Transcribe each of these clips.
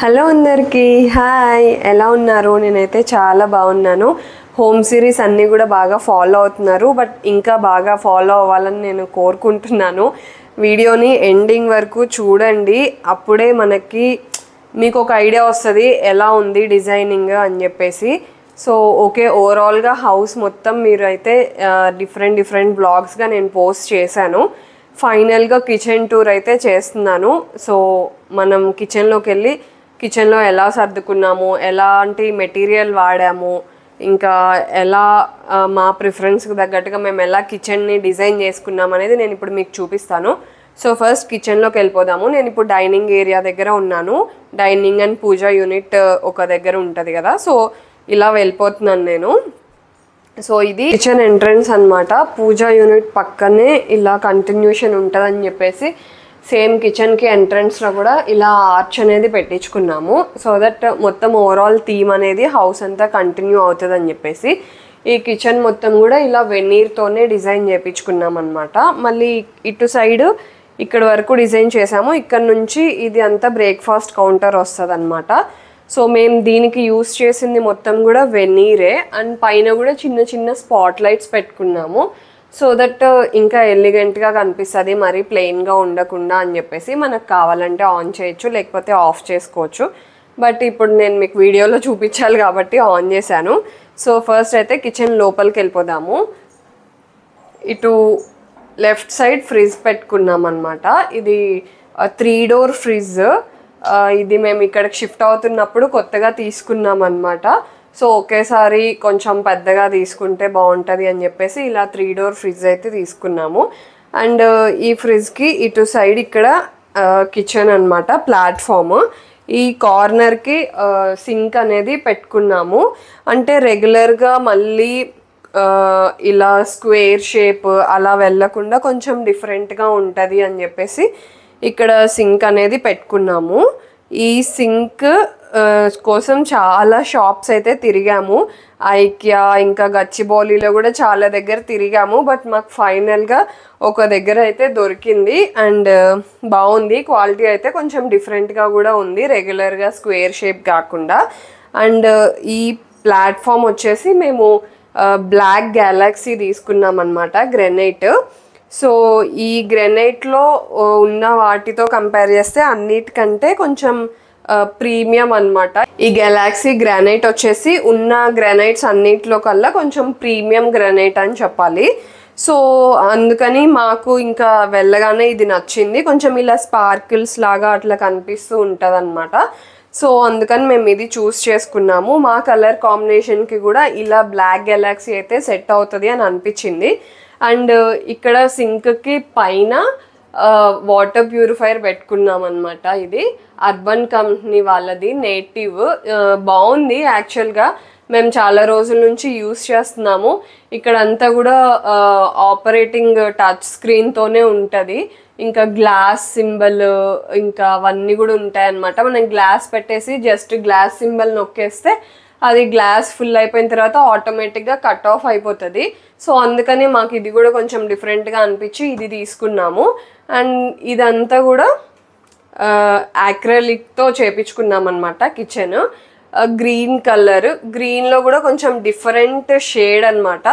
Hello అందరికీ hi ఎలా ఉన్నారు నేనైతే చాలా బాగున్నాను హోమ్ సిరీస్ అన్నీ కూడా బాగా ఫాలో అవుతున్నారు బట్ ఇంకా బాగా ఫాలో అవ్వాలని నేను కోరుకుంటున్నాను వీడియోని ఎండింగ్ వరకు చూడండి అప్పుడే మీకు ఒక ఐడియా వస్తుంది ఎలా ఉంది డిజైనింగ్ అని చెప్పేసి సో ఓకే ఓవరాల్గా హౌస్ మొత్తం మీరు అయితే డిఫరెంట్ బ్లాగ్స్గా నేను పోస్ట్ చేశాను ఫైనల్గా కిచెన్ టూర్ అయితే చేస్తున్నాను సో మనం కిచెన్లోకి వెళ్ళి కిచెన్లో ఎలా సర్దుకున్నాము ఎలాంటి మెటీరియల్ వాడాము ఇంకా ఎలా మా ప్రిఫరెన్స్కి తగ్గట్టుగా మేము ఎలా కిచెన్ని డిజైన్ చేసుకున్నాం అనేది నేను ఇప్పుడు మీకు చూపిస్తాను సో ఫస్ట్ కిచెన్లోకి వెళ్ళిపోదాము నేను ఇప్పుడు డైనింగ్ ఏరియా దగ్గర ఉన్నాను డైనింగ్ అండ్ పూజ యూనిట్ ఒక దగ్గర ఉంటుంది కదా సో ఇలా వెళ్ళిపోతున్నాను నేను సో ఇది కిచెన్ ఎంట్రన్స్ అన్నమాట పూజ యూనిట్ పక్కనే ఇలా కంటిన్యూషన్ ఉంటుందని చెప్పేసి సేమ్ కిచెన్కి ఎంట్రన్స్లో కూడా ఇలా ఆర్చ్ అనేది పెట్టించుకున్నాము సో దట్ మొత్తం ఓవరాల్ థీమ్ అనేది హౌస్ అంతా కంటిన్యూ అవుతుంది అని చెప్పేసి ఈ కిచెన్ మొత్తం కూడా ఇలా వెన్నీర్తోనే డిజైన్ చేయించుకున్నాం అనమాట మళ్ళీ ఇటు సైడ్ ఇక్కడ వరకు డిజైన్ చేసాము ఇక్కడ నుంచి ఇది అంతా బ్రేక్ఫాస్ట్ కౌంటర్ వస్తుంది అనమాట సో మేము దీనికి యూస్ చేసింది మొత్తం కూడా వెన్నీరే అండ్ పైన కూడా చిన్న స్పాట్ లైట్స్ పెట్టుకున్నాము సో దట్ ఇంకా ఎలిగెంట్గా కనిపిస్తుంది మరీ ప్లెయిన్గా ఉండకుండా అని చెప్పేసి మనకు కావాలంటే ఆన్ చేయొచ్చు లేకపోతే ఆఫ్ చేసుకోవచ్చు బట్ ఇప్పుడు నేను మీకు వీడియోలో చూపించాలి కాబట్టి ఆన్ చేశాను సో ఫస్ట్ అయితే కిచెన్ లోపలికి వెళ్ళిపోదాము ఇటు లెఫ్ట్ సైడ్ ఫ్రిడ్జ్ పెట్టుకున్నాం అనమాట ఇది 3 డోర్ ఫ్రిడ్జ్ ఇది మేము ఇక్కడికి షిఫ్ట్ అవుతున్నప్పుడు కొత్తగా తీసుకున్నాం అనమాట సో ఒకేసారి కొంచెం పెద్దగా తీసుకుంటే బాగుంటుంది అని చెప్పేసి ఇలా 3 డోర్ ఫ్రిడ్జ్ అయితే తీసుకున్నాము అండ్ ఈ ఫ్రిడ్జ్కి ఇటు సైడ్ ఇక్కడ కిచెన్ అనమాట ప్లాట్ఫామ్ ఈ కార్నర్కి సింక్ అనేది పెట్టుకున్నాము అంటే రెగ్యులర్గా మళ్ళీ ఇలా స్క్వేర్ షేప్ అలా వెళ్ళకుండా కొంచెం డిఫరెంట్గా ఉంటుంది అని చెప్పేసి ఇక్కడ సింక్ అనేది పెట్టుకున్నాము ఈ సింక్ కోసం చాలా షాప్స్ అయితే తిరిగాము ఐకియా ఇంకా గచ్చిబౌలిలో కూడా చాలా దగ్గర తిరిగాము బట్ మాకు ఫైనల్గా ఒక దగ్గర అయితే దొరికింది అండ్ బాగుంది క్వాలిటీ అయితే కొంచెం డిఫరెంట్గా కూడా ఉంది రెగ్యులర్గా స్క్వేర్ షేప్ కాకుండా అండ్ ఈ ప్లాట్ఫామ్ వచ్చేసి మేము బ్లాక్ గ్యాలక్సీ తీసుకున్నాం అనమాట గ్రెనైట్ సో ఈ గ్రెనైట్లో ఉన్న వాటితో కంపేర్ చేస్తే అన్నిటికంటే కొంచెం ప్రీమియం అనమాట ఈ గెలాక్సీ గ్రానైట్ వచ్చేసి ఉన్న గ్రానైట్స్ అన్నిట్లో కల్లా కొంచెం ప్రీమియం గ్రానైట్ అని చెప్పాలి సో అందుకని మాకు ఇంకా వెళ్ళగానే ఇది నచ్చింది కొంచెం ఇలా స్పార్కిల్స్ లాగా అట్లా కనిపిస్తూ ఉంటుంది అనమాట సో అందుకని మేము ఇది చూస్ చేసుకున్నాము మా కలర్ కాంబినేషన్కి కూడా ఇలా బ్లాక్ గెలాక్సీ అయితే సెట్ అవుతుంది అని అనిపించింది అండ్ ఇక్కడ సింక్కి పైన వాటర్ ప్యూరిఫైయర్ పెట్టుకున్నాం అనమాట ఇది అర్బన్ కంపెనీ వాళ్ళది నేటివ్ బాగుంది యాక్చువల్గా మేము చాలా రోజుల నుంచి యూస్ చేస్తున్నాము ఇక్కడంతా కూడా ఆపరేటింగ్ టచ్ స్క్రీన్తోనే ఉంటుంది ఇంకా గ్లాస్ సింబల్ ఇంకా అవన్నీ కూడా ఉంటాయన్నమాట మనం గ్లాస్ పెట్టేసి జస్ట్ గ్లాస్ సింబల్ నొక్కేస్తే అది గ్లాస్ ఫుల్ అయిపోయిన తర్వాత ఆటోమేటిక్గా కట్ ఆఫ్ అయిపోతుంది సో అందుకని మాకు ఇది కూడా కొంచెం డిఫరెంట్గా అనిపించి ఇది తీసుకున్నాము అండ్ ఇదంతా కూడా యాక్రిలిక్తో చేపించుకున్నాం అనమాట కిచెన్ గ్రీన్ కలర్ గ్రీన్లో కూడా కొంచెం డిఫరెంట్ షేడ్ అనమాట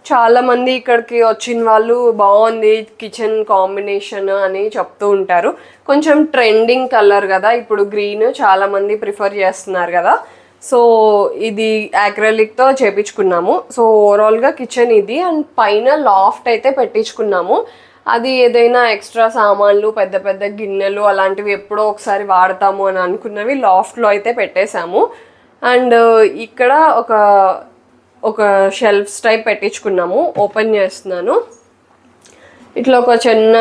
చాలామంది ఇక్కడికి వచ్చిన వాళ్ళు బాగుంది కిచెన్ కాంబినేషన్ అని చెప్తూ ఉంటారు కొంచెం ట్రెండింగ్ కలర్ కదా ఇప్పుడు గ్రీన్ చాలామంది ప్రిఫర్ చేస్తున్నారు కదా సో ఇది యాక్రిలిక్తో చేపించుకున్నాము సో ఓవరాల్గా కిచెన్ ఇది అండ్ పైన లాఫ్ట్ అయితే పెట్టించుకున్నాము అది ఏదైనా ఎక్స్ట్రా సామాన్లు పెద్ద గిన్నెలు అలాంటివి ఎప్పుడో ఒకసారి వాడతాము అని అనుకున్నవి లాఫ్ట్లో అయితే పెట్టేశాము అండ్ ఇక్కడ ఒక షెల్ఫ్స్ టైప్ పెట్టించుకున్నాము ఓపెన్ చేస్తున్నాను ఇట్లా ఒక చిన్న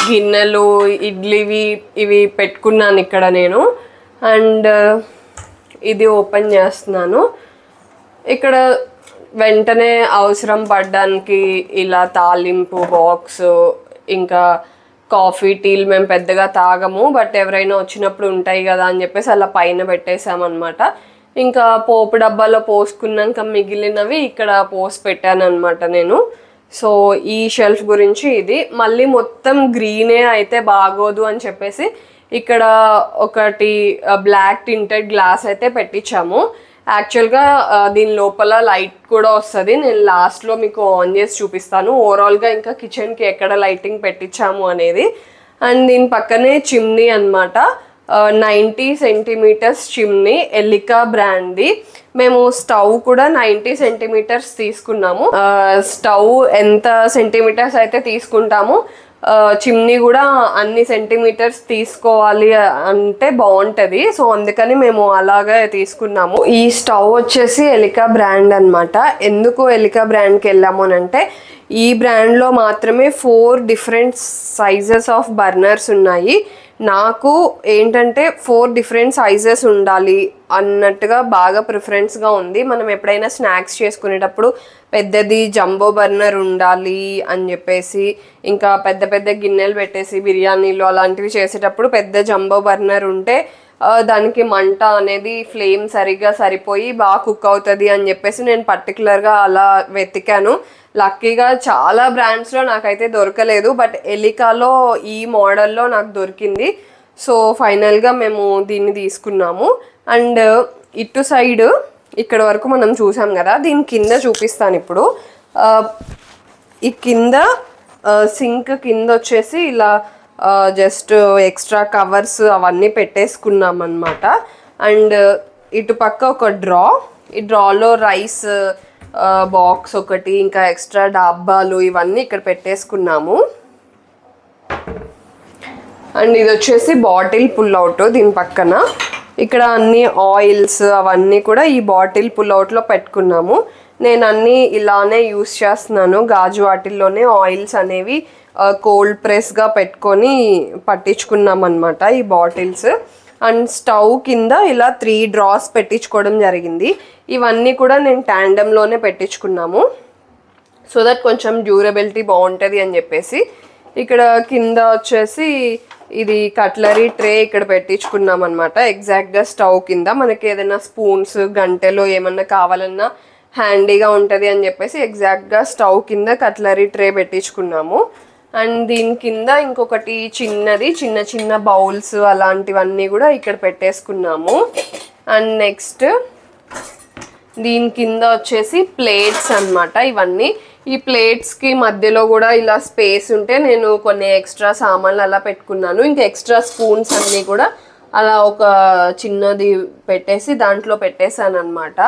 గిన్నెలు ఇడ్లీవి ఇవి పెట్టుకున్నాను ఇక్కడ నేను అండ్ ఇది ఓపెన్ చేస్తున్నాను ఇక్కడ వెంటనే అవసరం పడడానికి ఇలా తాలింపు బాక్స్ ఇంకా కాఫీ టీలు మేము పెద్దగా తాగము బట్ ఎవరైనా వచ్చినప్పుడు ఉంటాయి కదా అని చెప్పేసి అలా పైన పెట్టేసామన్నమాట ఇంకా పోపు డబ్బాలో పోసుకున్నాక మిగిలినవి ఇక్కడ పోసి పెట్టాను అనమాట నేను సో ఈ షెల్ఫ్ గురించి ఇది మళ్ళీ మొత్తం గ్రీనే అయితే బాగోదు అని చెప్పేసి ఇక్కడ ఒకటి బ్లాక్ టింటెడ్ గ్లాస్ అయితే పెట్టించాము. యాక్చువల్గా దీని లోపల లైట్ కూడా వస్తుంది, నేను లాస్ట్లో మీకు ఆన్ చేసి చూపిస్తాను ఓవరాల్గా ఇంకా కిచెన్కి ఎక్కడ లైటింగ్ పెట్టించాము అనేది. అండ్ దీని పక్కనే చిమ్నీ అనమాట, 90 సెంటీమీటర్స్ చిమ్నీ, ఎలికా బ్రాండ్ది. మేము స్టవ్ కూడా 90 సెంటీమీటర్స్ తీసుకున్నాము. స్టవ్ ఎంత సెంటీమీటర్స్ అయితే తీసుకుంటామో చిమ్నీ కూడా అన్ని సెంటీమీటర్స్ తీసుకోవాలి అంటే బాగుంటుంది. సో అందుకని మేము అలాగే తీసుకున్నాము. ఈ స్టవ్ వచ్చేసి ఎలికా బ్రాండ్ అనమాట. ఎందుకు ఎలికా బ్రాండ్కి వెళ్ళాము అని అంటే ఈ బ్రాండ్లో మాత్రమే 4 డిఫరెంట్ సైజెస్ ఆఫ్ బర్నర్స్ ఉన్నాయి. నాకు ఏంటంటే 4 డిఫరెంట్ సైజెస్ ఉండాలి అన్నట్టుగా బాగా ప్రిఫరెన్స్గా ఉంది. మనం ఎప్పుడైనా స్నాక్స్ చేసుకునేటప్పుడు పెద్దది జంబో బర్నర్ ఉండాలి అని చెప్పేసి, ఇంకా పెద్ద పెద్ద గిన్నెలు పెట్టేసి బిర్యానీలు అలాంటివి చేసేటప్పుడు పెద్ద జంబో బర్నర్ ఉంటే దానికి మంట అనేది ఫ్లేమ్ సరిగ్గా సరిపోయి బాగా కుక్ అవుతుంది అని చెప్పేసి నేను పర్టికులర్గా అలా వెతికాను. లక్కీగా చాలా బ్రాండ్స్లో నాకైతే దొరకలేదు, బట్ ఎలికాలో ఈ మోడల్లో నాకు దొరికింది. సో ఫైనల్గా మేము దీన్ని తీసుకున్నాము. అండ్ ఇటు సైడ్ ఇక్కడ వరకు మనం చూసాం కదా, దీని కింద చూపిస్తాను ఇప్పుడు. ఈ కింద సింక్ కింద వచ్చేసి ఇలా జస్ట్ ఎక్స్ట్రా కవర్స్ అవన్నీ పెట్టేసుకున్నాం అనమాట. అండ్ ఇటు పక్క ఒక డ్రా, ఈ డ్రాలో రైస్ బాక్స్ ఒకటి, ఇంకా ఎక్స్ట్రా డబ్బాలు ఇవన్నీ ఇక్కడ పెట్టేసుకున్నాము. అండ్ ఇది వచ్చేసి బాటిల్ పుల్ అవుట్. దీని పక్కన ఇక్కడ అన్ని ఆయిల్స్ అవన్నీ కూడా ఈ బాటిల్ పుల్ అవుట్లో పెట్టుకున్నాము. నేను అన్నీ ఇలానే యూస్ చేస్తున్నాను, గాజు వాటిల్లోనే ఆయిల్స్ అనేవి కోల్డ్ ప్రెస్గా పెట్టుకొని పట్టించుకున్నాం అనమాట ఈ బాటిల్స్. అండ్ స్టవ్ కింద ఇలా 3 డ్రాస్ పెట్టించుకోవడం జరిగింది. ఇవన్నీ కూడా నేను ట్యాండమ్లోనే పెట్టించుకున్నాము, సో దట్ కొంచెం డ్యూరబిలిటీ బాగుంటుంది అని చెప్పేసి. ఇక్కడ కింద వచ్చేసి ఇది కట్లరీ ట్రే ఇక్కడ పెట్టించుకున్నాం అనమాట. ఎగ్జాక్ట్గా స్టవ్ కింద మనకి ఏదైనా స్పూన్స్ గంటెలో ఏమన్నా కావాలన్నా హ్యాండీగా ఉంటుంది అని చెప్పేసి ఎగ్జాక్ట్గా స్టవ్ కింద కట్లరీ ట్రే పెట్టించుకున్నాము. అండ్ దీని కింద ఇంకొకటి చిన్నది చిన్న చిన్న బౌల్స్ అలాంటివన్నీ కూడా ఇక్కడ పెట్టేసుకున్నాము. అండ్ నెక్స్ట్ దీని కింద వచ్చేసి ప్లేట్స్ అన్నమాట. ఇవన్నీ ఈ ప్లేట్స్కి మధ్యలో కూడా ఇలా స్పేస్ ఉంటే నేను కొన్ని ఎక్స్ట్రా సామాన్లు అలా పెట్టుకున్నాను. ఇంకా ఎక్స్ట్రా స్పూన్స్ అన్నీ కూడా అలా ఒక చిన్నది పెట్టేసి దాంట్లో పెట్టేశాను అనమాట.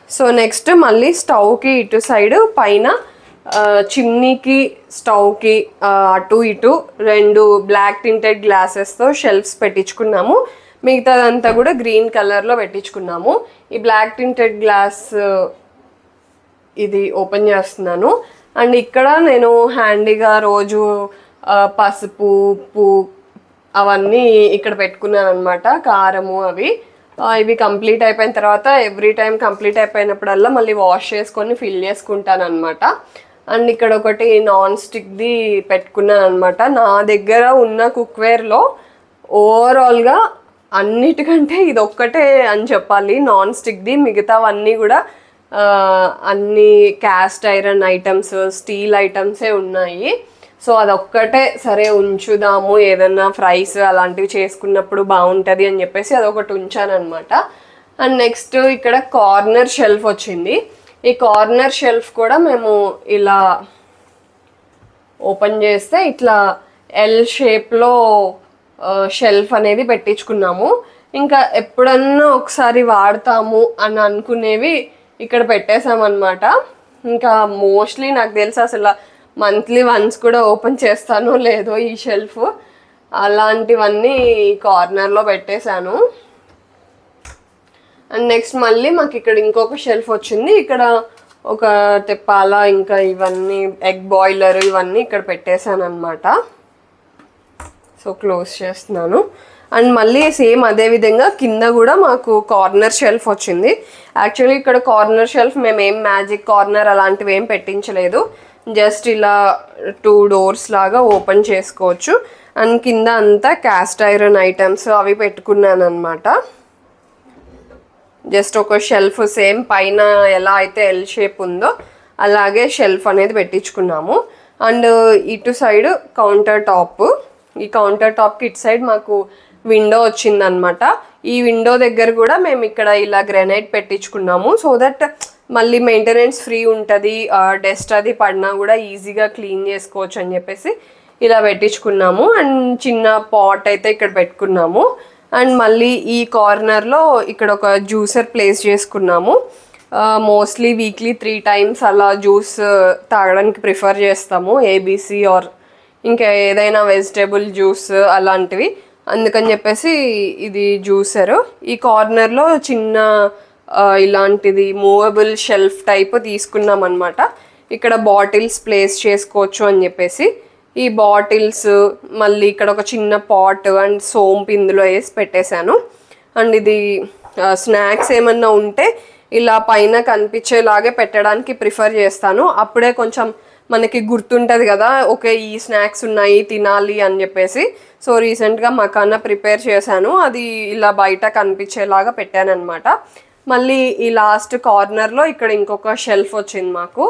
సో నెక్స్ట్ మళ్ళీ స్టవ్కి ఇటు సైడ్ పైన చిమ్నీకి స్టవ్కి అటు ఇటు 2 బ్లాక్ టింటెడ్ గ్లాసెస్తో షెల్ఫ్స్ పెట్టించుకున్నాము. మిగతాదంతా కూడా గ్రీన్ కలర్లో పెట్టించుకున్నాము. ఈ బ్లాక్ టింటెడ్ గ్లాస్ ఇది ఓపెన్ చేస్తున్నాను. అండ్ ఇక్కడ నేను హ్యాండీగా రోజు పసుపు ఉప్పు అవన్నీ ఇక్కడ పెట్టుకున్నాను అనమాట, కారము అవి. ఇవి కంప్లీట్ అయిపోయిన తర్వాత ఎవ్రీ టైం కంప్లీట్ అయిపోయినప్పుడల్లా మళ్ళీ వాష్ చేసుకొని ఫిల్ చేసుకుంటాను అనమాట. అండ్ ఇక్కడ ఒకటి నాన్ స్టిక్ది పెట్టుకున్నాను అనమాట. నా దగ్గర ఉన్న కుక్వేర్లో ఓవరాల్గా అన్నిటికంటే ఇది ఒక్కటే అని చెప్పాలి నాన్ స్టిక్ది. మిగతావన్నీ కూడా అన్ని క్యాస్ట్ ఐరన్ ఐటమ్స్ స్టీల్ ఐటమ్సే ఉన్నాయి. సో అదొక్కటే సరే ఉంచుదాము, ఏదన్నా ఫ్రైస్ అలాంటివి చేసుకున్నప్పుడు బాగుంటుంది అని చెప్పేసి అదొకటి ఉంచాను అనమాట. అండ్ నెక్స్ట్ ఇక్కడ కార్నర్ షెల్ఫ్ వచ్చింది. ఈ కార్నర్ షెల్ఫ్ కూడా మేము ఇలా ఓపెన్ చేస్తే ఇట్లా ఎల్ షేప్లో షెల్ఫ్ అనేది పెట్టించుకున్నాము. ఇంకా ఎప్పుడన్నా ఒకసారి వాడతాము అని అనుకునేవి ఇక్కడ పెట్టేసామన్నమాట. ఇంకా మోస్ట్లీ నాకు తెలిసి అసలు మంత్లీ వన్స్ కూడా ఓపెన్ చేస్తానో లేదో ఈ షెల్ఫ్, అలాంటివన్నీ కార్నర్లో పెట్టేశాను. అండ్ నెక్స్ట్ మళ్ళీ మాకు ఇక్కడ ఇంకొక షెల్ఫ్ వచ్చింది. ఇక్కడ ఒక తెప్పాల ఇంకా ఇవన్నీ ఎగ్ బాయిలర్ ఇవన్నీ ఇక్కడ పెట్టేశాను అనమాట. సో క్లోజ్ చేస్తున్నాను. అండ్ మళ్ళీ సేమ్ అదే విధంగా కింద కూడా మాకు కార్నర్ షెల్ఫ్ వచ్చింది. యాక్చువల్లీ ఇక్కడ కార్నర్ షెల్ఫ్ మేము ఏం మ్యాజిక్ కార్నర్ అలాంటివి ఏం పెట్టించలేదు, జస్ట్ ఇలా 2 డోర్స్ లాగా ఓపెన్ చేసుకోవచ్చు. అండ్ కింద అంతా క్యాస్ట్ ఐరన్ ఐటమ్స్ అవి పెట్టుకున్నాను అనమాట. జస్ట్ ఒక షెల్ఫ్ సేమ్ పైన ఎలా అయితే ఎల్ షేప్ ఉందో అలాగే షెల్ఫ్ అనేది పెట్టించుకున్నాము. అండ్ ఇటు సైడ్ కౌంటర్ టాప్, ఈ కౌంటర్ టాప్కి ఇటు సైడ్ మాకు విండో వచ్చిందనమాట. ఈ విండో దగ్గర కూడా మేము ఇక్కడ ఇలా గ్రానైట్ పెట్టించుకున్నాము. సో దట్ మళ్ళీ మెయింటెనెన్స్ ఫ్రీ ఉంటుంది, డస్ట్ అది పడినా కూడా ఈజీగా క్లీన్ చేసుకోవచ్చు అని చెప్పేసి ఇలా పెట్టించుకున్నాము. అండ్ చిన్న పాట్ అయితే ఇక్కడ పెట్టుకున్నాము. అండ్ మళ్ళీ ఈ కార్నర్లో ఇక్కడ ఒక జ్యూసర్ ప్లేస్ చేసుకున్నాము. మోస్ట్లీ వీక్లీ 3 times అలా జ్యూస్ తాగడానికి ప్రిఫర్ చేస్తాము, ఏబీసీ ఆర్ ఇంకా ఏదైనా వెజిటేబుల్ జ్యూస్ అలాంటివి. అందుకని చెప్పేసి ఇది జ్యూసరు. ఈ కార్నర్లో చిన్న ఇలాంటిది మూవబుల్ షెల్ఫ్ టైప్ తీసుకున్నాం అనమాట. ఇక్కడ బాటిల్స్ ప్లేస్ చేసుకోవచ్చు అని చెప్పేసి ఈ బాటిల్స్, మళ్ళీ ఇక్కడ ఒక చిన్న పాట్ అండ్ సోంపు ఇందులో వేసి పెట్టేశాను. అండ్ ఇది స్నాక్స్ ఏమన్నా ఉంటే ఇలా పైన కనిపించేలాగే పెట్టడానికి ప్రిఫర్ చేస్తాను. అప్పుడే కొంచెం మనకి గుర్తుంటుంది కదా, ఓకే ఈ స్నాక్స్ ఉన్నాయి తినాలి అని చెప్పేసి. సో రీసెంట్గా మకానా ప్రిపేర్ చేశాను, అది ఇలా బయట కనిపించేలాగా పెట్టాను అనమాట. మళ్ళీ ఈ లాస్ట్ కార్నర్లో ఇక్కడ ఇంకొక షెల్ఫ్ వచ్చింది మాకు.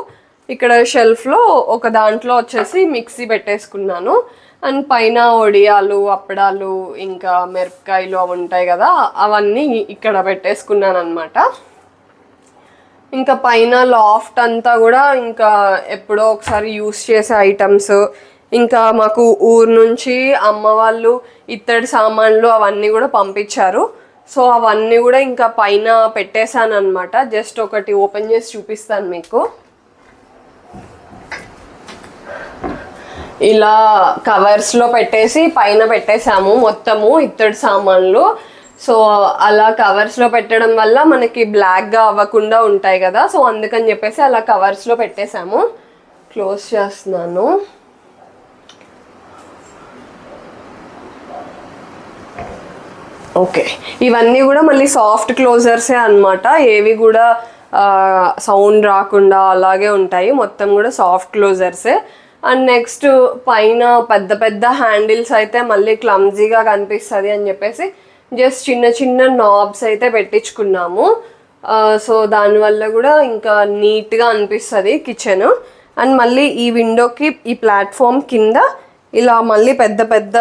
ఇక్కడ షెల్ఫ్లో ఒక దాంట్లో వచ్చేసి మిక్సీ పెట్టేసుకున్నాను. అండ్ పైన వడియాలు, అప్పడాలు, ఇంకా మిరపకాయలు అవి ఉంటాయి కదా, అవన్నీ ఇక్కడ పెట్టేసుకున్నాను అనమాట. ఇంకా పైన లాఫ్ట్ అంతా కూడా ఇంకా ఎప్పుడో ఒకసారి యూస్ చేసే ఐటమ్స్, ఇంకా మాకు ఊరు నుంచి అమ్మ వాళ్ళు ఇత్తడి సామాన్లు అవన్నీ కూడా పంపించారు. సో అవన్నీ కూడా ఇంకా పైన పెట్టేశాను అనమాట. జస్ట్ ఒకటి ఓపెన్ చేసి చూపిస్తాను మీకు. ఇలా కవర్స్లో పెట్టేసి పైన పెట్టేశాము మొత్తము ఇత్తడి సామాన్లు. సో అలా కవర్స్లో పెట్టడం వల్ల మనకి బ్లాక్గా అవ్వకుండా ఉంటాయి కదా, సో అందుకని చెప్పేసి అలా కవర్స్లో పెట్టేశాము. క్లోజ్ చేస్తున్నాను. ఓకే, ఇవన్నీ కూడా మళ్ళీ సాఫ్ట్ క్లోజర్సే అనమాట, ఏవి కూడా సౌండ్ రాకుండా అలాగే ఉంటాయి, మొత్తం కూడా సాఫ్ట్ క్లోజర్సే. అండ్ నెక్స్ట్ పైన పెద్ద పెద్ద హ్యాండిల్స్ అయితే మళ్ళీ క్లమ్జీగా కనిపిస్తుంది అని చెప్పేసి జస్ట్ చిన్న చిన్న నాబ్స్ అయితే పెట్టించుకున్నాము. సో దానివల్ల కూడా ఇంకా నీట్గా అనిపిస్తుంది కిచెన్. అండ్ మళ్ళీ ఈ విండోకి ఈ ప్లాట్ఫామ్ కింద ఇలా మళ్ళీ పెద్ద పెద్ద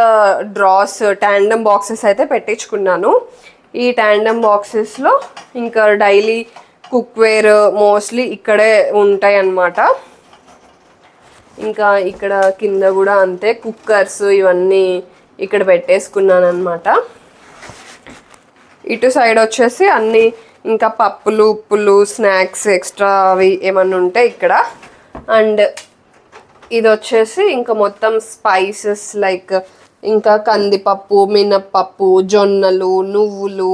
డ్రాస్ ట్యాండమ్ బాక్సెస్ అయితే పెట్టించుకున్నాను. ఈ ట్యాండమ్ బాక్సెస్లో ఇంకా డైలీ కుక్వేర్ మోస్ట్లీ ఇక్కడే ఉంటాయి అన్నమాట. ఇంకా ఇక్కడ కింద కూడా అంతే కుక్కర్స్ ఇవన్నీ ఇక్కడ పెట్టేసుకున్నాను అనమాట. ఇటు సైడ్ వచ్చేసి అన్నీ ఇంకా పప్పులు, ఉప్పులు, స్నాక్స్ ఎక్స్ట్రా అవి ఏమన్నా ఉంటే ఇక్కడ. అండ్ ఇది వచ్చేసి ఇంకా మొత్తం స్పైసెస్ లైక్ ఇంకా కందిపప్పు, మినప్పప్పు, జొన్నలు, నువ్వులు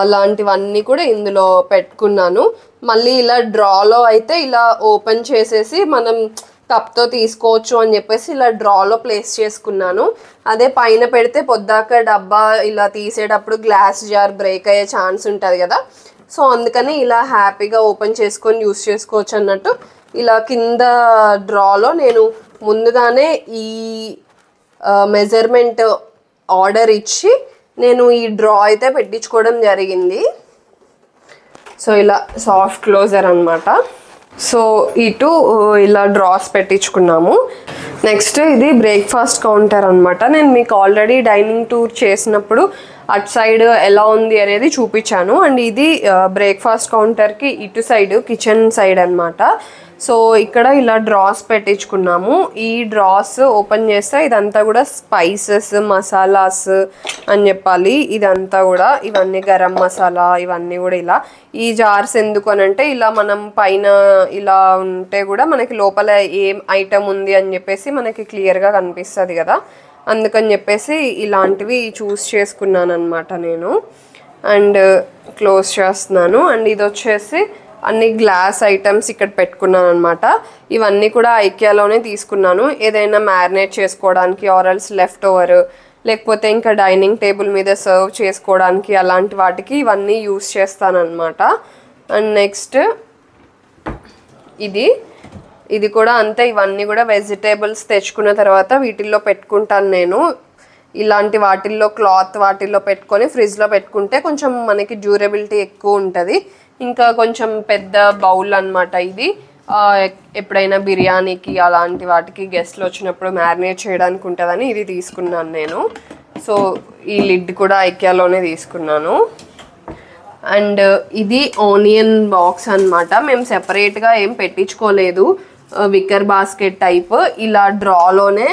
అలాంటివన్నీ కూడా ఇందులో పెట్టుకున్నాను. మళ్ళీ ఇలా డ్రాలో అయితే ఇలా ఓపెన్ చేసేసి మనం కప్తో తీసుకోవచ్చు అని చెప్పేసి ఇలా డ్రాలో ప్లేస్ చేసుకున్నాను. అదే పైన పెడితే పొద్దాక డబ్బా ఇలా తీసేటప్పుడు గ్లాస్ జార్ బ్రేక్ అయ్యే ఛాన్స్ ఉంటుంది కదా, సో అందుకని ఇలా హ్యాపీగా ఓపెన్ చేసుకొని యూస్ చేసుకోవచ్చు అన్నట్టు ఇలా కింద డ్రాలో నేను ముందుగానే ఈ మెజర్మెంట్ ఆర్డర్ ఇచ్చి నేను ఈ డ్రా అయితే పెట్టించుకోవడం జరిగింది. సో ఇలా సాఫ్ట్ క్లోజర్ అనమాట. సో ఇటు ఇలా డ్రాస్ పెట్టించుకున్నాము. నెక్స్ట్ ఇది బ్రేక్ఫాస్ట్ కౌంటర్ అనమాట. నేను మీకు ఆల్రెడీ డైనింగ్ టూర్ చేసినప్పుడు అటు సైడ్ ఎలా ఉంది అనేది చూపించాను. అండ్ ఇది బ్రేక్ఫాస్ట్ కౌంటర్కి ఇటు సైడ్ కిచెన్ సైడ్ అనమాట. సో ఇక్కడ ఇలా డ్రాస్ పెట్టించుకున్నాము. ఈ డ్రాస్ ఓపెన్ చేస్తే ఇదంతా కూడా స్పైసెస్, మసాలాస్ అని చెప్పాలి. ఇదంతా కూడా ఇవన్నీ గరం మసాలా ఇవన్నీ కూడా ఇలా. ఈ జార్స్ ఎందుకు అనంటే ఇలా మనం పైన ఇలా ఉంటే కూడా మనకి లోపల ఏం ఐటమ్ ఉంది అని చెప్పేసి మనకి క్లియర్గా కనిపిస్తుంది కదా, అందుకని చెప్పేసి ఇలాంటివి చూస్ చేసుకున్నాను అనమాట నేను. అండ్ క్లోజ్ చేస్తున్నాను. అండ్ ఇది వచ్చేసి అన్ని గ్లాస్ ఐటమ్స్ ఇక్కడ పెట్టుకున్నాను అనమాట. ఇవన్నీ కూడా ఐకియాలోనే తీసుకున్నాను, ఏదైనా మ్యారినేట్ చేసుకోవడానికి ఆరల్స్ లెఫ్ట్ ఓవర్ లేకపోతే ఇంకా డైనింగ్ టేబుల్ మీద సర్వ్ చేసుకోవడానికి అలాంటి వాటికి ఇవన్నీ యూస్ చేస్తానన్నమాట. అండ్ నెక్స్ట్ ఇది కూడా అంతే. ఇవన్నీ కూడా వెజిటేబుల్స్ తెచ్చుకున్న తర్వాత వీటిల్లో పెట్టుకుంటాను నేను. ఇలాంటి వాటిల్లో క్లాత్ వాటిల్లో పెట్టుకొని ఫ్రిడ్జ్లో పెట్టుకుంటే కొంచెం మనకి డ్యూరబిలిటీ ఎక్కువ ఉంటుంది. ఇంకా కొంచెం పెద్ద బౌల్ అనమాట ఇది. ఎప్పుడైనా బిర్యానీకి అలాంటి వాటికి గెస్ట్లు వచ్చినప్పుడు మ్యారినేట్ చేయడానికి ఉంటుందని ఇది తీసుకున్నాను నేను. సో ఈ లిడ్ కూడా ఐకియాలోనే తీసుకున్నాను. అండ్ ఇది ఆనియన్ బాక్స్ అన్నమాట. మేము సెపరేట్గా ఏం పెట్టించుకోలేదు, విక్కర్ బాస్కెట్ టైప్ ఇలా డ్రాలోనే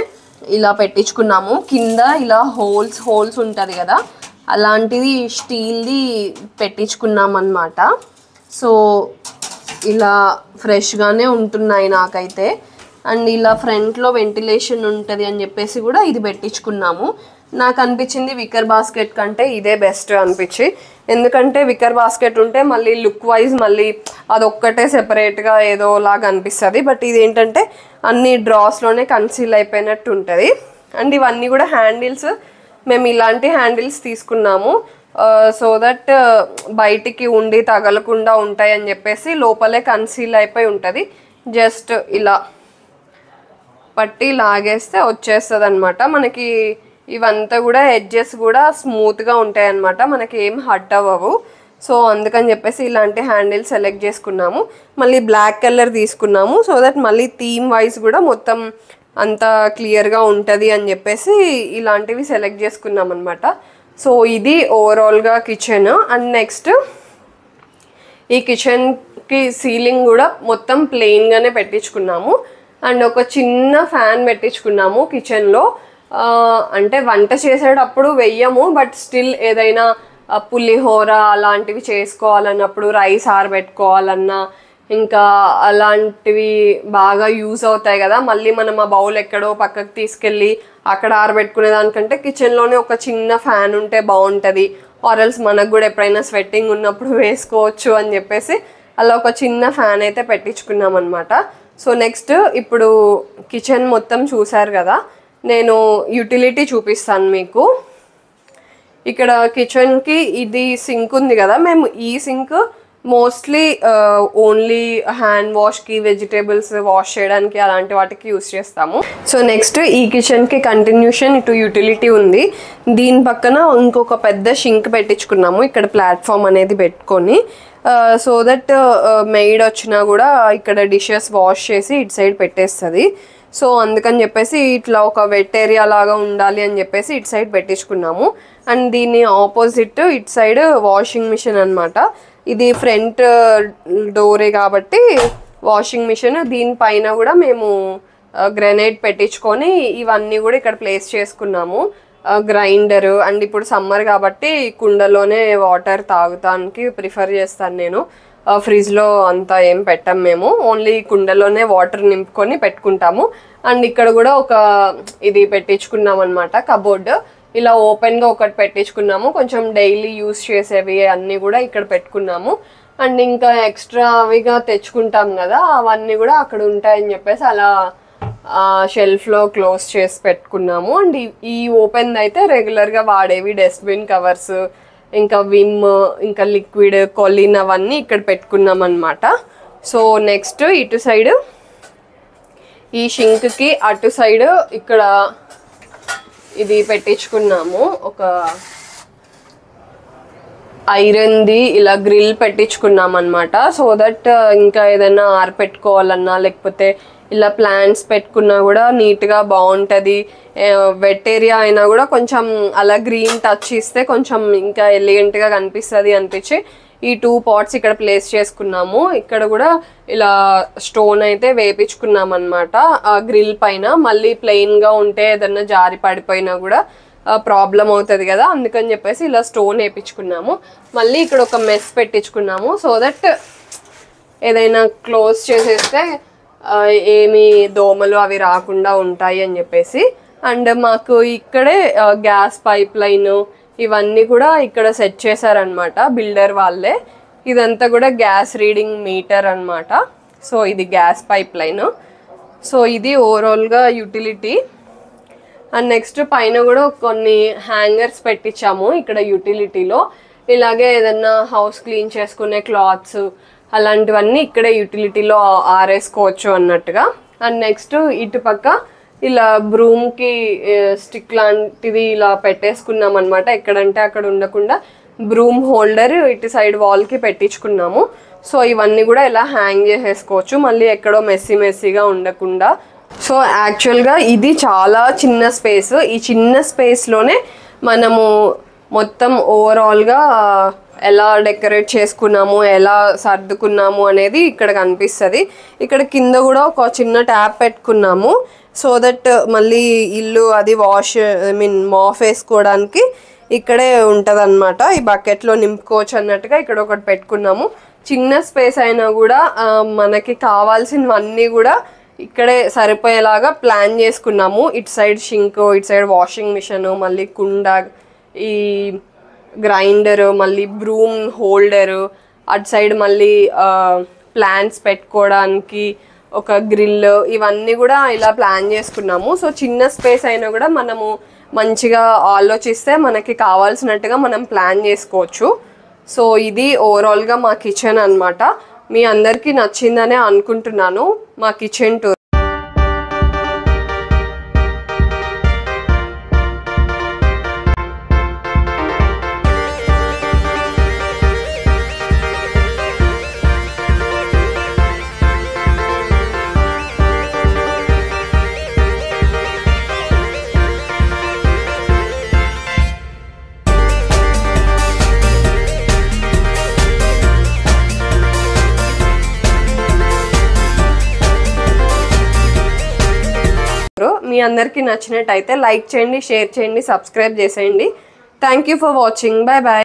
ఇలా పెట్టించుకున్నాము. కింద ఇలా హోల్స్ ఉంటుంది కదా, అలాంటిది స్టీల్ది పెట్టించుకున్నాం అన్నమాట. సో ఇలా ఫ్రెష్గానే ఉంటున్నాయి నాకైతే. అండ్ ఇలా ఫ్రంట్లో వెంటిలేషన్ ఉంటుంది అని చెప్పేసి కూడా ఇది పెట్టించుకున్నాము. నాకు అనిపించింది విక్కర్ బాస్కెట్ కంటే ఇదే బెస్ట్ అనిపించి, ఎందుకంటే విక్కర్ బాస్కెట్ ఉంటే మళ్ళీ లుక్ వైజ్ మళ్ళీ అదొక్కటే సెపరేట్గా ఏదో లాగా అనిపిస్తుంది. బట్ ఇది ఏంటంటే అన్ని డ్రాస్లోనే కన్సీల్ అయిపోయినట్టు ఉంటుంది. అండ్ ఇవన్నీ కూడా హ్యాండిల్స్ మేము ఇలాంటి హ్యాండిల్స్ తీసుకున్నాము, సో దట్ బయటికి ఉండి తగలకుండా ఉంటాయి అని చెప్పేసి. లోపలే కన్సీల్ అయిపోయి ఉంటుంది, జస్ట్ ఇలా పట్టి లాగేస్తే వచ్చేస్తుంది అనమాట మనకి. ఇవంతా కూడా ఎడ్జెస్ కూడా స్మూత్గా ఉంటాయి అన్నమాట, మనకి ఏం హట్ అవ్వవు. సో అందుకని చెప్పేసి ఇలాంటి హ్యాండిల్ సెలెక్ట్ చేసుకున్నాము. మళ్ళీ బ్లాక్ కలర్ తీసుకున్నాము, సో దట్ మళ్ళీ థీమ్ వైజ్ కూడా మొత్తం అంత క్లియర్గా ఉంటుంది అని చెప్పేసి ఇలాంటివి సెలెక్ట్ చేసుకున్నాం అనమాట. సో ఇది ఓవరాల్గా కిచెన్. అండ్ నెక్స్ట్ ఈ కిచెన్కి సీలింగ్ కూడా మొత్తం ప్లెయిన్గానే పెట్టించుకున్నాము. అండ్ ఒక చిన్న ఫ్యాన్ పెట్టించుకున్నాము కిచెన్లో. అంటే వంట చేసేటప్పుడు వెయ్యము, బట్ స్టిల్ ఏదైనా పులిహోర అలాంటివి చేసుకోవాలన్నప్పుడు, రైస్ ఆరబెట్టుకోవాలన్నా ఇంకా అలాంటివి బాగా యూజ్ అవుతాయి కదా. మళ్ళీ మనం ఆ బౌల్ ఎక్కడో పక్కకు తీసుకెళ్ళి అక్కడ ఆరబెట్టుకునే దానికంటే కిచెన్లోనే ఒక చిన్న ఫ్యాన్ ఉంటే బాగుంటుంది. ఆరల్స్ మనకు కూడా ఎప్పుడైనా స్వెట్టింగ్ ఉన్నప్పుడు వేసుకోవచ్చు అని చెప్పేసి అలా ఒక చిన్న ఫ్యాన్ అయితే పెట్టించుకున్నాం అనమాట. సో నెక్స్ట్ ఇప్పుడు కిచెన్ మొత్తం చూసారు కదా, నేను యూటిలిటీ చూపిస్తాను మీకు. ఇక్కడ కిచెన్కి ఇది సింక్ ఉంది కదా, మేము ఈ సింక్ మోస్ట్లీ ఓన్లీ హ్యాండ్ వాష్కి, వెజిటేబుల్స్ వాష్ చేయడానికి అలాంటి వాటికి యూస్ చేస్తాము. సో నెక్స్ట్ ఈ కిచెన్కి కంటిన్యూషన్ ఇటు యూటిలిటీ ఉంది. దీని పక్కన ఇంకొక పెద్ద షింక్ పెట్టించుకున్నాము ఇక్కడ ప్లాట్ఫామ్ అనేది పెట్టుకొని, సో దట్ మెయిడ్ వచ్చినా కూడా ఇక్కడ డిషెస్ వాష్ చేసి ఇటు సైడ్ పెట్టేస్తుంది. సో అందుకని చెప్పేసి ఇట్లా ఒక వెట్ ఏరియా లాగా ఉండాలి అని చెప్పేసి ఇటు సైడ్ పెట్టించుకున్నాము. అండ్ దీన్ని ఆపోజిట్ ఇటు సైడ్ వాషింగ్ మిషన్ అనమాట. ఇది ఫ్రంట్ డోరే కాబట్టి వాషింగ్ మిషన్, దీనిపైన కూడా మేము గ్రెనేట్ పెట్టించుకొని ఇవన్నీ కూడా ఇక్కడ ప్లేస్ చేసుకున్నాము. గ్రైండరు. అండ్ ఇప్పుడు సమ్మర్ కాబట్టి కుండలోనే వాటర్ తాగుతానికి ప్రిఫర్ చేస్తాను నేను. ఫ్రిడ్జ్లో అంతా ఏం పెట్టాం మేము, ఓన్లీ కుండలోనే వాటర్ నింపుకొని పెట్టుకుంటాము. అండ్ ఇక్కడ కూడా ఒక ఇది పెట్టించుకున్నాం అనమాట, కబోర్డ్. ఇలా ఓపెన్గా ఒకటి పెట్టించుకున్నాము, కొంచెం డైలీ యూస్ చేసేవి అన్నీ కూడా ఇక్కడ పెట్టుకున్నాము. అండ్ ఇంకా ఎక్స్ట్రావిగా తెచ్చుకుంటాం కదా, అవన్నీ కూడా అక్కడ ఉంటాయని చెప్పేసి అలా షెల్ఫ్లో క్లోజ్ చేసి పెట్టుకున్నాము. అండ్ ఈ ఓపెన్ అయితే రెగ్యులర్గా వాడేవి డస్ట్బిన్ కవర్స్, ఇంకా విమ్, ఇంకా లిక్విడ్, కొలిన్ అవన్నీ ఇక్కడ పెట్టుకున్నాం అనమాట. సో నెక్స్ట్ ఇటు సైడ్ ఈ షింక్కి అటు సైడ్ ఇక్కడ ఇది పెట్టించుకున్నాము, ఒక ఐరన్ది ఇలా గ్రిల్ పెట్టించుకున్నాం అనమాట. సో దట్ ఇంకా ఏదైనా ఆరపెట్టుకోవాలన్నా లేకపోతే ఇలా ప్లాంట్స్ పెట్టుకున్నా కూడా నీట్గా బాగుంటుంది. వెట్ ఏరియా అయినా కూడా కొంచెం అలా గ్రీన్ టచ్ ఇస్తే కొంచెం ఇంకా ఎలిగెంట్గా కనిపిస్తుంది అనిపించి ఈ 2 పాట్స్ ఇక్కడ ప్లేస్ చేసుకున్నాము. ఇక్కడ కూడా ఇలా స్టోన్ అయితే వేపించుకున్నాం అనమాట ఆ గ్రిల్ పైన. మళ్ళీ ప్లెయిన్గా ఉంటే ఏదన్నా జారి పడిపోయినా కూడా ప్రాబ్లం అవుతుంది కదా, అందుకని చెప్పేసి ఇలా స్టోన్ వేయించుకున్నాము. మళ్ళీ ఇక్కడ ఒక మెస్ పెట్టించుకున్నాము, సో దట్ ఏదైనా క్లోజ్ చేసేస్తే ఏమి దోమలు అవి రాకుండా ఉంటాయి అని చెప్పేసి. అండ్ మాకు ఇక్కడే గ్యాస్ పైప్ లైన్ ఇవన్నీ కూడా ఇక్కడ సెట్ చేశారనమాట బిల్డర్ వాళ్ళే. ఇదంతా కూడా గ్యాస్ రీడింగ్ మీటర్ అనమాట. సో ఇది గ్యాస్ పైప్ లైన్. సో ఇది ఓవరాల్గా యూటిలిటీ. అండ్ నెక్స్ట్ పైన కూడా కొన్ని హ్యాంగర్స్ పెట్టించాము ఇక్కడ యూటిలిటీలో. ఇలాగే ఏదన్నా హౌస్ క్లీన్ చేసుకునే క్లాత్స్ అలాంటివన్నీ ఇక్కడే యూటిలిటీలో ఆరేసుకోవచ్చు అన్నట్టుగా. అండ్ నెక్స్ట్ ఇటుపక్క ఇలా బ్రూమ్కి స్టిక్ లాంటిది ఇలా పెట్టేసుకున్నాం అనమాట, ఎక్కడంటే అక్కడ ఉండకుండా బ్రూమ్ హోల్డర్ ఇటు సైడ్ వాల్కి పెట్టించుకున్నాము. సో ఇవన్నీ కూడా ఇలా హ్యాంగ్ చేసేసుకోవచ్చు, మళ్ళీ ఎక్కడో మెస్సీగా ఉండకుండా. సో యాక్చువల్గా ఇది చాలా చిన్న స్పేస్. ఈ చిన్న స్పేస్లోనే మనము మొత్తం ఓవరాల్గా ఎలా డెకరేట్ చేసుకున్నాము, ఎలా సర్దుకున్నాము అనేది ఇక్కడ కనిపిస్తుంది. ఇక్కడ కింద కూడా ఒక చిన్న ట్యాప్ పెట్టుకున్నాము, సో దట్ మళ్ళీ ఇల్లు అది మాఫ్ వేసుకోవడానికి ఇక్కడే ఉంటుంది అనమాట. ఈ బకెట్లో నింపుకోవచ్చు అన్నట్టుగా ఇక్కడ ఒకటి పెట్టుకున్నాము. చిన్న స్పేస్ అయినా కూడా మనకి కావాల్సినవన్నీ కూడా ఇక్కడే సరిపోయేలాగా ప్లాన్ చేసుకున్నాము. ఇటు సైడ్ షింక్, ఇటు సైడ్ వాషింగ్ మిషన్, మళ్ళీ కుండ, ఈ గ్రైండరు, మళ్ళీ బ్రూమ్ హోల్డరు, అటు సైడ్ మళ్ళీ ప్లాంట్స్ పెట్టుకోవడానికి ఒక గ్రిల్, ఇవన్నీ కూడా ఇలా ప్లాన్ చేసుకున్నాము. సో చిన్న స్పేస్ అయినా కూడా మనము మంచిగా ఆలోచిస్తే మనకి కావాల్సినట్టుగా మనం ప్లాన్ చేసుకోవచ్చు. సో ఇది ఓవరాల్గా మా కిచెన్ అన్నమాట. మీ అందరికీ నచ్చిందనే అనుకుంటున్నాను మా కిచెన్ టూర్. మీ అందరికీ నచ్చినట్టయితే లైక్ చేయండి, షేర్ చేయండి, సబ్స్క్రైబ్ చేసేయండి. Thank you for watching. Bye bye.